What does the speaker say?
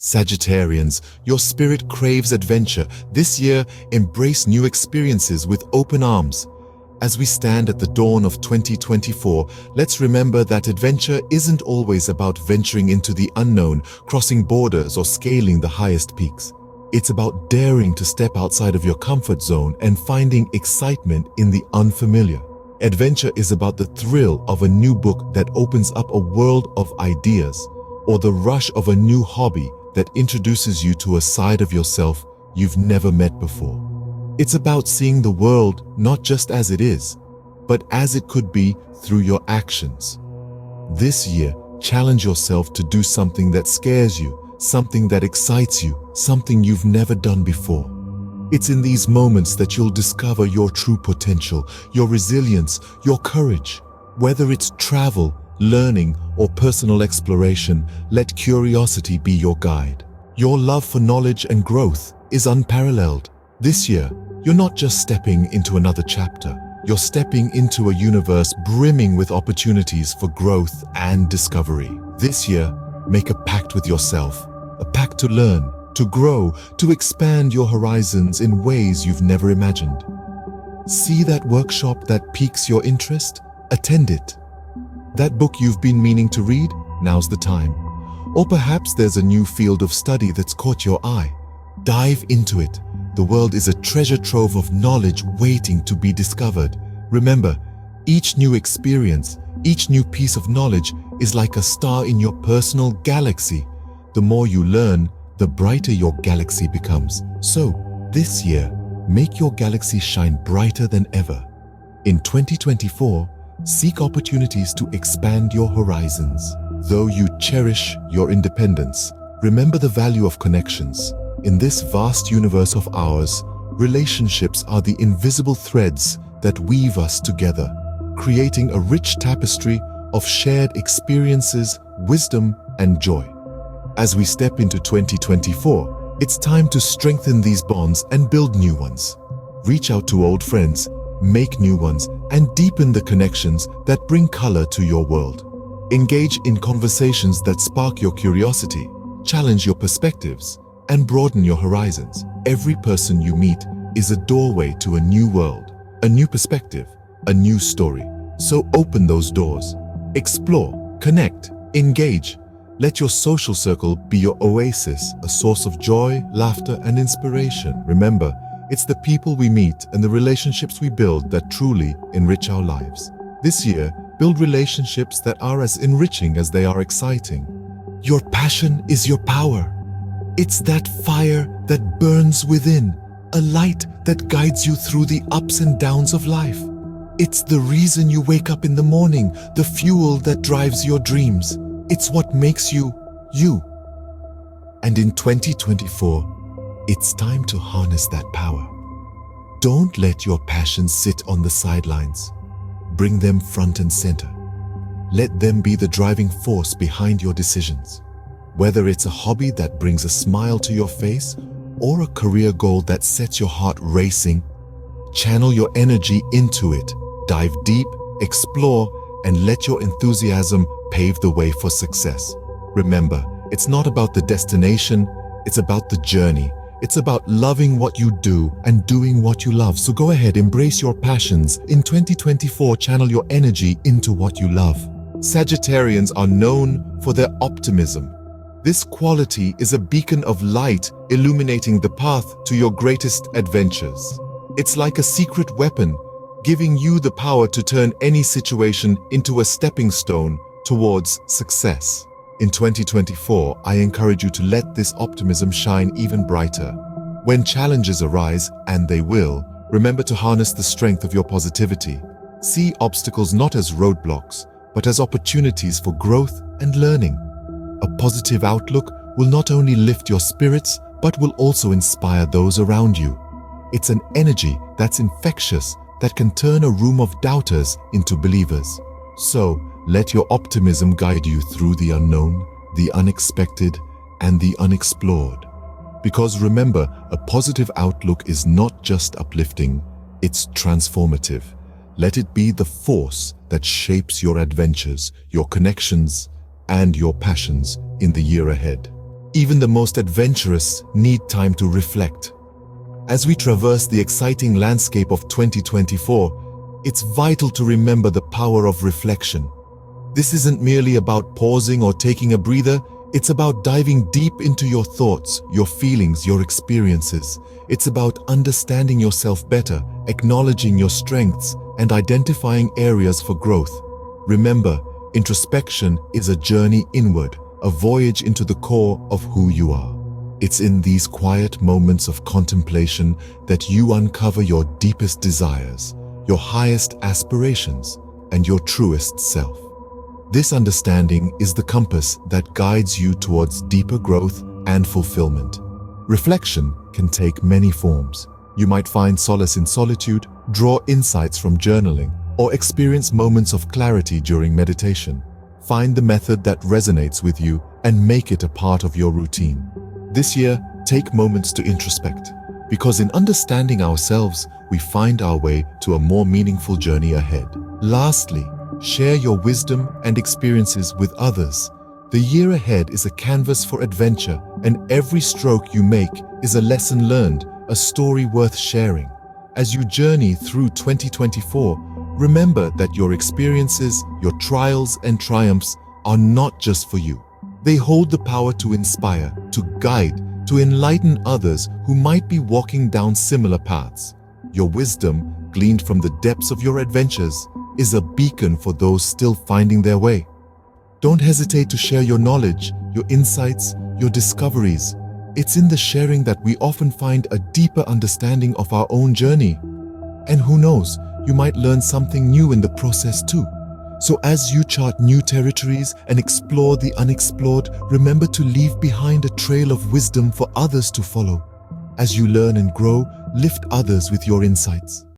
Sagittarians, your spirit craves adventure. This year, embrace new experiences with open arms. As we stand at the dawn of 2024, let's remember that adventure isn't always about venturing into the unknown, crossing borders, or scaling the highest peaks. It's about daring to step outside of your comfort zone and finding excitement in the unfamiliar. Adventure is about the thrill of a new book that opens up a world of ideas, or the rush of a new hobby that introduces you to a side of yourself you've never met before. It's about seeing the world not just as it is, but as it could be through your actions. This year, challenge yourself to do something that scares you, something that excites you, something you've never done before. It's in these moments that you'll discover your true potential, your resilience, your courage. Whether it's travel, learning, or personal exploration, let curiosity be your guide. Your love for knowledge and growth is unparalleled. This year, you're not just stepping into another chapter. You're stepping into a universe brimming with opportunities for growth and discovery. This year, make a pact with yourself, a pact to learn, to grow, to expand your horizons in ways you've never imagined. See that workshop that piques your interest? Attend it. That book you've been meaning to read? Now's the time. Or perhaps there's a new field of study that's caught your eye. Dive into it. The world is a treasure trove of knowledge waiting to be discovered. Remember, each new experience, each new piece of knowledge is like a star in your personal galaxy. The more you learn, the brighter your galaxy becomes. So, this year, make your galaxy shine brighter than ever. In 2024, seek opportunities to expand your horizons. Though you cherish your independence, remember the value of connections. In this vast universe of ours, relationships are the invisible threads that weave us together, creating a rich tapestry of shared experiences, wisdom, and joy. As we step into 2024, it's time to strengthen these bonds and build new ones. Reach out to old friends, make new ones, and deepen the connections that bring color to your world. Engage in conversations that spark your curiosity, challenge your perspectives, and broaden your horizons. Every person you meet is a doorway to a new world, a new perspective, a new story. So open those doors. Explore, connect, engage. Let your social circle be your oasis, a source of joy, laughter, and inspiration. Remember, it's the people we meet and the relationships we build that truly enrich our lives. This year, build relationships that are as enriching as they are exciting. Your passion is your power. It's that fire that burns within, a light that guides you through the ups and downs of life. It's the reason you wake up in the morning, the fuel that drives your dreams. It's what makes you, you. And in 2024, it's time to harness that power. Don't let your passions sit on the sidelines. Bring them front and center. Let them be the driving force behind your decisions. Whether it's a hobby that brings a smile to your face or a career goal that sets your heart racing, channel your energy into it. Dive deep, explore, and let your enthusiasm pave the way for success. Remember, it's not about the destination, it's about the journey. It's about loving what you do and doing what you love. So go ahead, embrace your passions. In 2024, channel your energy into what you love. Sagittarians are known for their optimism. This quality is a beacon of light illuminating the path to your greatest adventures. It's like a secret weapon, giving you the power to turn any situation into a stepping stone towards success. In 2024, I encourage you to let this optimism shine even brighter. When challenges arise, and they will, remember to harness the strength of your positivity. See obstacles not as roadblocks, but as opportunities for growth and learning. A positive outlook will not only lift your spirits, but will also inspire those around you. It's an energy that's infectious, that can turn a room of doubters into believers. So, let your optimism guide you through the unknown, the unexpected, and the unexplored. Because remember, a positive outlook is not just uplifting, it's transformative. Let it be the force that shapes your adventures, your connections, and your passions in the year ahead. Even the most adventurous need time to reflect. As we traverse the exciting landscape of 2024, it's vital to remember the power of reflection. This isn't merely about pausing or taking a breather, it's about diving deep into your thoughts, your feelings, your experiences. It's about understanding yourself better, acknowledging your strengths, and identifying areas for growth. Remember, introspection is a journey inward, a voyage into the core of who you are. It's in these quiet moments of contemplation that you uncover your deepest desires, your highest aspirations, and your truest self. This understanding is the compass that guides you towards deeper growth and fulfillment. Reflection can take many forms. You might find solace in solitude, draw insights from journaling, or experience moments of clarity during meditation. Find the method that resonates with you and make it a part of your routine. This year, take moments to introspect, because in understanding ourselves, we find our way to a more meaningful journey ahead. Lastly, share your wisdom and experiences with others. The year ahead is a canvas for adventure, and every stroke you make is a lesson learned, a story worth sharing. As you journey through 2024, remember that your experiences, your trials and triumphs are not just for you. They hold the power to inspire, to guide, to enlighten others who might be walking down similar paths. Your wisdom, gleaned from the depths of your adventures, is a beacon for those still finding their way. Don't hesitate to share your knowledge, your insights, your discoveries. It's in the sharing that we often find a deeper understanding of our own journey. And who knows, you might learn something new in the process too. So as you chart new territories and explore the unexplored, remember to leave behind a trail of wisdom for others to follow. As you learn and grow, lift others with your insights.